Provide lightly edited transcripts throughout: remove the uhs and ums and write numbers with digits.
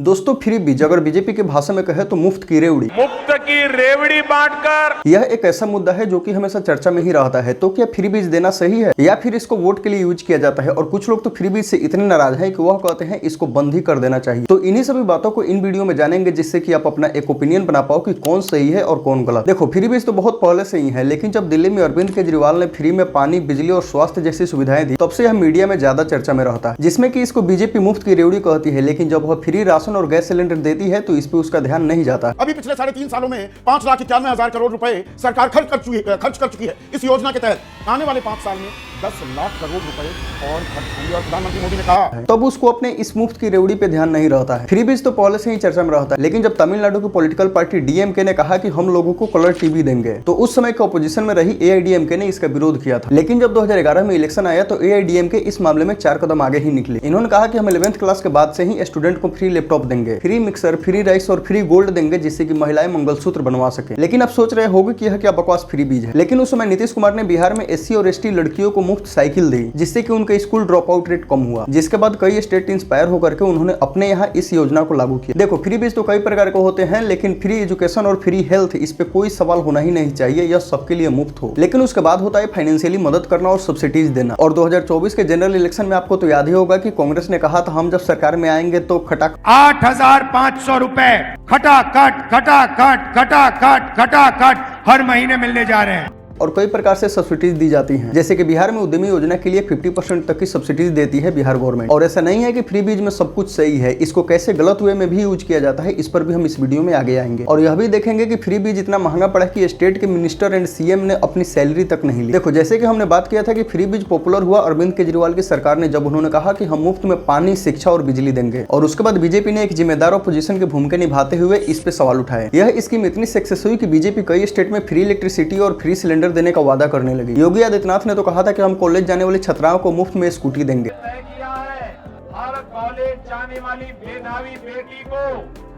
दोस्तों फ्री बीज अगर बीजेपी की भाषा में कहे तो मुफ्त की रेवड़ी, मुफ्त की रेवड़ी बांटकर, यह एक ऐसा मुद्दा है जो कि हमेशा चर्चा में ही रहता है। तो क्या फ्री बीज देना सही है या फिर इसको वोट के लिए यूज किया जाता है? और कुछ लोग तो फ्री बीज से इतने नाराज हैं कि वह कहते हैं इसको बंद ही कर देना चाहिए। तो इन्हीं सभी बातों को इन वीडियो में जानेंगे जिससे कि आप अपना एक ओपिनियन बना पाओ कि कौन सही है और कौन गलत। देखो फ्री बीज तो बहुत पहले से ही है, लेकिन जब दिल्ली में अरविंद केजरीवाल ने फ्री में पानी, बिजली और स्वास्थ्य जैसी सुविधाएं दी तब से यह मीडिया में ज्यादा चर्चा में रहता है, जिसमें कि इसको बीजेपी मुफ्त की रेवड़ी कहती है। लेकिन जब वह फ्री राशन और गैस सिलेंडर देती है तो इस पे उसका ध्यान नहीं जाता। अभी पिछले 3.5 सालों में 5,91,000 करोड़ रुपए सरकार खर्च कर चुकी है। इस योजना के तहत आने वाले 5 साल में 10 लाख करोड़ रुपए और खर्च होंगे। और प्रधानमंत्री मोदी ने कहा तब उसको अपने इस मुफ्त की रेवड़ी पे ध्यान नहीं रहता है। फ्री बीज तो पहले से ही चर्चा में रहता है, लेकिन जब तमिलनाडु की पॉलिटिकल पार्टी डीएमके ने कहा कि हम लोगों को कलर टीवी देंगे तो उस समय के ऑपोजिशन में रही एआईडीएमके ने इसका विरोध किया था। लेकिन जब 2011 में इलेक्शन आया तो एआईडीएमके इस मामले में 4 कदम आगे ही निकले। इन्होंने कहा कि हम 11th क्लास के बाद से ही स्टूडेंट को फ्री लैपटॉप देंगे, फ्री मिक्सर, फ्री राइस और फ्री गोल्ड देंगे जिससे कि महिलाएं मंगलसूत्र बनवा सके। लेकिन आप सोच रहे होंगे कि यह क्या बकवास फ्री बीज है। लेकिन उस समय नीतीश कुमार ने बिहार में एससी और एसटी लड़कियों को मुफ्त साइकिल दी जिससे कि उनका स्कूल ड्रॉप आउट रेट कम हुआ, जिसके बाद कई स्टेट इंस्पायर होकर के उन्होंने अपने यहाँ इस योजना को लागू किया। देखो फ्री बीज तो कई प्रकार के होते हैं, लेकिन फ्री एजुकेशन और फ्री हेल्थ इस पे कोई सवाल होना ही नहीं चाहिए, यह सबके लिए मुफ्त हो। लेकिन उसके बाद होता है फाइनेंशियली मदद करना और सब्सिडीज देना। और 2024 के जनरल इलेक्शन में आपको तो याद ही होगा कि कांग्रेस ने कहा था हम जब सरकार में आएंगे तो 8,500 रुपए खटाखट हर महीने मिलने जा रहे हैं। और कई प्रकार से सब्सिडीज दी जाती हैं, जैसे कि बिहार में उद्यमी योजना के लिए 50% तक की सब्सिडीज देती है बिहार गवर्नमेंट। और ऐसा नहीं है कि फ्री बीज में सब कुछ सही है, इसको कैसे गलत वे में भी यूज किया जाता है इस पर भी हम इस वीडियो में आगे आएंगे। और यह भी देखेंगे कि फ्री बीज इतना महंगा पड़ा कि स्टेट के मिनिस्टर एंड सीएम ने अपनी सैलरी तक नहीं ली। देखो जैसे कि हमने बात किया था कि फ्री बीज पॉपुलर हुआ अरविंद केजरीवाल की सरकार ने, जब उन्होंने कहा कि हम मुफ्त में पानी, शिक्षा और बिजली देंगे। और उसके बाद बीजेपी ने एक जिम्मेदार अपोजिशन की भूमिका निभाते हुए इस पे सवाल उठाए। यह स्कीम इतनी सक्सेस हुई कि बीजेपी कई स्टेट में फ्री इलेक्ट्रिसिटी और फ्री सिलेंडर देने का वादा करने लगी। योगी आदित्यनाथ ने तो कहा था कि हम कॉलेज जाने वाली छात्राओं को मुफ्त में स्कूटी देंगे। हर कॉलेज जाने वाली मेधावी बेटी को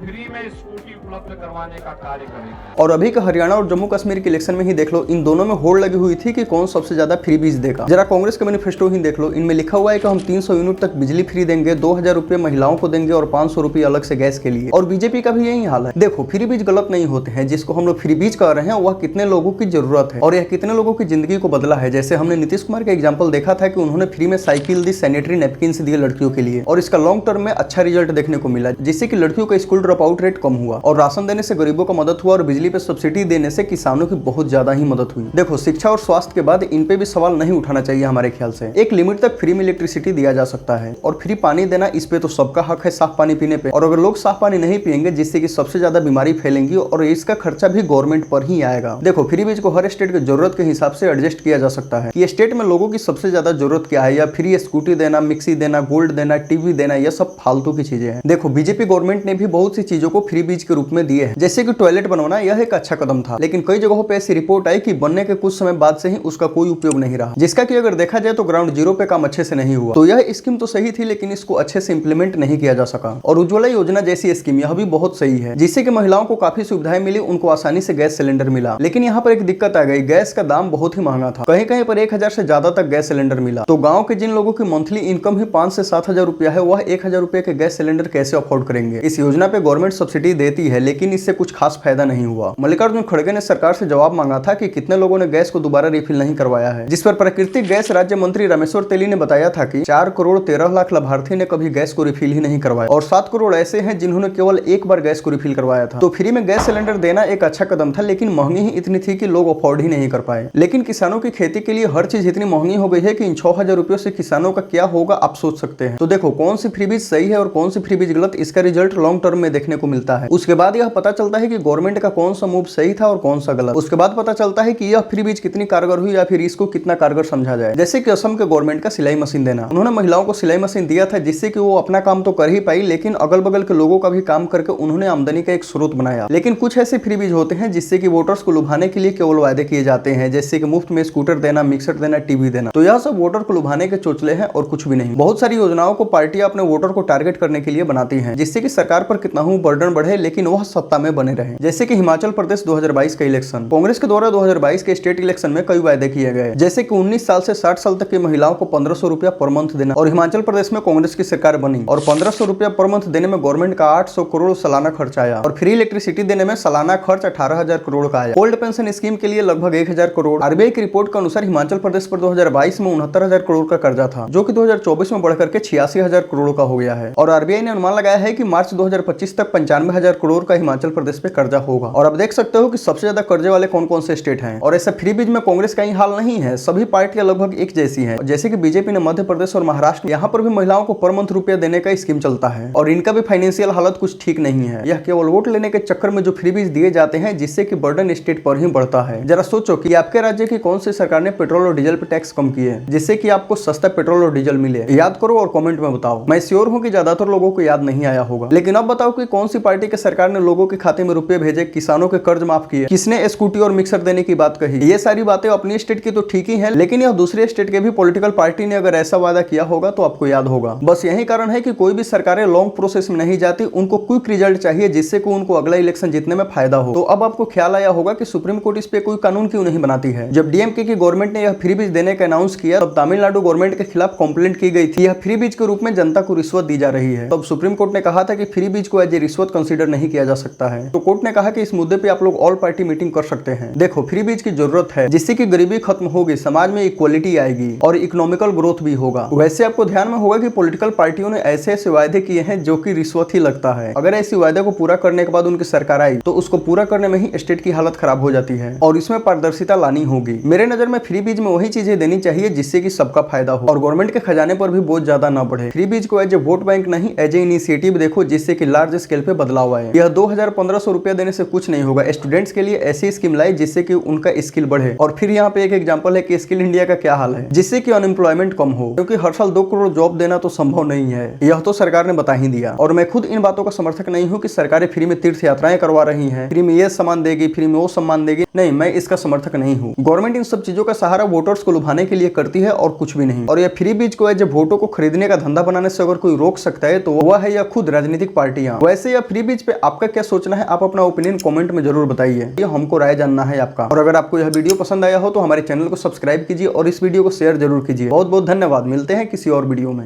फ्री में स्कूटी उपलब्ध करवाने का कार्य करेंगे। और अभी का हरियाणा और जम्मू कश्मीर के इलेक्शन में ही देख लो, इन दोनों में होड़ लगी हुई थी कि कौन सबसे ज्यादा फ्री बीज देगा। जरा कांग्रेस का मैनिफेस्टो ही देख लो, इनमें लिखा हुआ है कि हम 300 यूनिट तक बिजली फ्री देंगे, 2,000 रुपए महिलाओं को देंगे और 500 रुपए अलग से गैस के लिए। और बीजेपी का भी यही हाल है। देखो फ्री बीज गलत नहीं होते हैं, जिसको हम लोग फ्री बीज कह रहे हैं वह कितने लोगों की जरूरत है और यह कितने लोगों की जिंदगी को बदला है। जैसे हमने नीतीश कुमार का एग्जाम्पल देखा था कि उन्होंने फ्री में साइकिल दी, सैनिटरी नैपकिन दिए लड़कियों के लिए, और इसका लॉन्ग टर्म में अच्छा रिजल्ट देखने को मिला, जिससे कि लड़कियों का स्कूल ड्रॉप आउट रेट कम हुआ और राशन देने से गरीबों का मदद हुआ और बिजली पे सब्सिडी देने से किसानों की बहुत ज्यादा ही मदद हुई। देखो शिक्षा और स्वास्थ्य के बाद इन पे भी सवाल नहीं उठाना चाहिए हमारे ख्याल से। एक लिमिट तक फ्री में इलेक्ट्रिसिटी दिया जा सकता है और फ्री पानी देना, इस पे तो सबका हक है साफ पानी पीने पे। और अगर लोग साफ पानी नहीं पियेंगे जिससे कि सबसे ज्यादा बीमारी फैलेंगी और इसका खर्चा भी गवर्नमेंट पर ही आएगा। देखो फ्री बीज को हर स्टेट की जरूरत के हिसाब से एडजस्ट किया जा सकता है कि स्टेट में लोगों की सबसे ज्यादा जरूरत क्या है, या फ्री स्कूटी देना, मिक्सी देना, गोल्ड देना, टीवी देना, यह सब फालतू की चीजें हैं। देखो बीजेपी गवर्नमेंट ने भी बहुत सी चीजों को फ्री बीज के रूप में दिए हैं, जैसे कि टॉयलेट बनवाना, यह एक अच्छा कदम था। लेकिन कई जगहों पे ऐसी रिपोर्ट आई कि बनने के कुछ समय बाद से ही उसका कोई उपयोग नहीं रहा, जिसका कि अगर देखा जाए तो ग्राउंड जीरो पे काम अच्छे से नहीं हुआ। तो यह स्कीम तो सही थी, लेकिन इसको अच्छे से इंप्लीमेंट नहीं किया जा सका। और उज्ज्वला योजना जैसी स्कीम यह भी बहुत सही है, जिससे कि महिलाओं को काफी सुविधाएं मिली, उनको आसानी से गैस सिलेंडर मिला। लेकिन यहाँ पर एक दिक्कत आ गई, गैस का दाम बहुत ही महंगा था, कहीं कहीं पर 1,000 से ज्यादा तक गैस सिलेंडर मिला। तो गाँव के जिन लोगों की मंथली इनकम ही 5 से 7,000 रुपया है, वह 1,000 रुपए के गैस सिलेंडर कैसे अफोर्ड करेंगे। इस योजना पे गवर्नमेंट सब्सिडी देती है, लेकिन इससे कुछ खास फायदा नहीं हुआ। मल्लिकार्जुन खड़गे ने सरकार से जवाब मांगा था कि कितने लोगों ने गैस को दोबारा रिफिल नहीं करवाया है, जिस पर प्राकृतिक गैस राज्य मंत्री रामेश्वर तेली ने बताया था कि 4 करोड़ 13 लाख लाभार्थी ने कभी गैस को रिफिल ही नहीं करवाया और 7 करोड़ ऐसे हैं जिन्होंने केवल एक बार गैस को रिफिल करवाया था। तो फ्री में गैस सिलेंडर देना एक अच्छा कदम था, लेकिन महंगी ही इतनी थी कि लोग अफोर्ड ही नहीं कर पाए। लेकिन किसानों की खेती के लिए हर चीज इतनी महंगी हो गई है कि इन 6,000 रुपयों से किसानों का क्या होगा आप सोच सकते हैं। तो देखो कौन सी फ्री बीज सही है और कौन सी फ्री बीज गलत, इसका रिजल्ट लॉन्ग टर्म में देखने को मिलता है। उसके बाद यह पता चलता है कि गवर्नमेंट का कौन सा मूव सही था और कौन सा गलत। उसके बाद पता चलता है कि यह फ्री बीज कितनी कारगर हुई या फिर इसको कितना कारगर समझा जाए। जैसे कि असम के गवर्नमेंट का सिलाई मशीन देना, उन्होंने महिलाओं को सिलाई मशीन दिया था जिससे कि वो अपना काम तो कर ही पाई, लेकिन अगल बगल के लोगों का भी काम करके उन्होंने आमदनी का एक स्रोत बनाया। लेकिन कुछ ऐसे फ्री बीज होते हैं जिससे कि वोटर्स को लुभाने के लिए केवल वायदे किए जाते हैं, जैसे कि मुफ्त में स्कूटर देना, मिक्सर देना, टीवी देना। तो यह सब वोटर को लुभाने के चोचले हैं और कुछ भी नहीं। बहुत सारी योजनाओं को पार्टियां अपने वोटर को टारगेट करने के लिए बनाती हैं, जिससे कि सरकार पर कितना हूँ बर्डन बढ़े, लेकिन वह सत्ता में बने रहे। जैसे कि हिमाचल प्रदेश 2022 का इलेक्शन, कांग्रेस के द्वारा 2022 के स्टेट इलेक्शन में कई वायदे किए गए, जैसे कि 19 साल से 60 साल तक की महिलाओं को 1500 रुपया पर मंथ देना, और हिमाचल प्रदेश में कांग्रेस की सरकार बनी और 1500 रुपया पर मंथ देने में गवर्नमेंट का 800 करोड़ सालाना खर्च आया, और फ्री इलेक्ट्रिसिटी देने में सालाना खर्च 18,000 करोड़ का आया। ओल्ड पेंशन स्कीम के लिए लगभग 1000 करोड़। आरबीआई की रिपोर्ट के अनुसार हिमाचल प्रदेश पर 2022 में 69,000 करोड़ का कर्जा था, जो कि 2024 में बढ़कर के 86,000 करोड़ का हो गया है। और आरबीआई ने अनुमान लगाया है कि मार्च 2025 तक 95,000 करोड़ का हिमाचल प्रदेश पे कर्जा होगा। और अब देख सकते हो कि सबसे ज्यादा कर्जे वाले कौन कौन से स्टेट हैं। और ऐसा फ्री बीज में कांग्रेस का ही हाल नहीं है, सभी पार्टियां लगभग एक जैसी हैं। जैसे कि बीजेपी ने मध्य प्रदेश और महाराष्ट्र, यहाँ पर भी महिलाओं को पर मंथ रुपया देने का स्कीम चलता है, और इनका भी फाइनेंशियल हालत कुछ ठीक नहीं है। यह केवल वोट लेने के चक्कर में जो फ्री बीज दिए जाते हैं, जिससे कि बर्डन स्टेट पर ही बढ़ता है। जरा सोचो कि आपके राज्य की कौन सी सरकार ने पेट्रोल और डीजल पे टैक्स कम किए, जिससे कि आपको सस्ता पेट्रोल और डीजल मिले। याद करो और कमेंट में बताओ। मैं श्योर हूं कि ज्यादातर लोगों को याद नहीं आया होगा, लेकिन अब बताओ कि कौन सी पार्टी के सरकार ने लोगों के खाते में रुपए भेजे, किसानों के कर्ज माफ किए, किसने स्कूटी और मिक्सर देने की बात कही। ये सारी बातें अपनी स्टेट की तो ठीक ही है, लेकिन यह दूसरे स्टेट के भी पॉलिटिकल पार्टी ने अगर ऐसा वादा किया होगा तो आपको याद होगा। बस यही कारण है कि कोई भी सरकारें लॉन्ग प्रोसेस में नहीं जाती, उनको क्विक रिजल्ट चाहिए, जिससे कि उनको अगला इलेक्शन जीतने में फायदा हो। तो अब आपको ख्याल आया होगा कि सुप्रीम कोर्ट इस पे कोई कानून क्यों नहीं बनाती है। जब डीएमके की गवर्नमेंट ने यह फ्री बीज देने का अनाउंस किया, तब तमिलनाडु गवर्नमेंट के खिलाफ कंप्लेंट की गई थी, यह फ्री बीज के रूप में जनता को रिश्वत दी जा रही है। तब सुप्रीम कोर्ट ने कहा था कि फ्री बीज को एज ए रिश्वत कंसीडर नहीं किया जा सकता है। तो कोर्ट ने कहा कि इस मुद्दे पे आप लोग ऑल पार्टी मीटिंग कर सकते हैं। देखो, फ्री बीज की जरूरत है, जिससे कि गरीबी खत्म होगी, समाज में इक्वालिटी आएगी और इकोनॉमिकल ग्रोथ भी होगा। वैसे आपको ध्यान में होगा कि पॉलिटिकल पार्टियों ने ऐसे ऐसे वायदे किए हैं जो कि रिश्वत ही लगता है। अगर ऐसी वायदे को पूरा करने के बाद उनकी सरकार आई, तो उसको पूरा करने में ही स्टेट की हालत खराब हो जाती है, और इसमें पारदर्शिता लानी होगी। मेरे नजर में फ्री बीज में वही चीजें देनी चाहिए जिससे कि सबका फायदा हो और गवर्नमेंट के खजाने पर भी बोझ ज्यादा न बढ़े। फ्री बीज को एज ए वोट बैंक नहीं, एज ए इनिशिएटिव देखो, जिससे कि लार्ज स्केल पे बदलाव आए। यह 2,500 रुपया देने से कुछ नहीं होगा। स्टूडेंट्स के लिए ऐसी स्कीम लाई जिससे कि उनका स्किल बढ़े। और फिर यहाँ पे एक एग्जांपल है कि स्किल इंडिया का क्या हाल है, जिससे कि अनएम्प्लॉयमेंट कम हो, क्योंकि हर साल 2 करोड़ जॉब देना तो संभव नहीं है, यह तो सरकार ने बता ही दिया। और मैं खुद इन बातों का समर्थक नहीं हूँ कि सरकारें फ्री में तीर्थ यात्राएं करवा रही है, फ्री में ये सामान देगी, फ्री में वो सामान देगी। नहीं, मैं इसका समर्थक नहीं हूँ। गवर्नमेंट इन सब चीजों का सहारा वोटर्स को लुभाने के लिए करती है और कुछ भी नहीं। और यह फ्री बीज को जब वोटों को खरीदने का धंधा बनाने से अगर कोई रोक सकता है, तो वह है या खुद राजनीतिक पार्टियां। वैसे यह फ्री बीज पे आपका क्या सोचना है, आप अपना ओपिनियन कमेंट में जरूर बताइए, ये हमको राय जानना है आपका। और अगर आपको यह वीडियो पसंद आया हो तो हमारे चैनल को सब्सक्राइब कीजिए और इस वीडियो को शेयर जरूर कीजिए। बहुत बहुत धन्यवाद। मिलते हैं किसी और वीडियो में।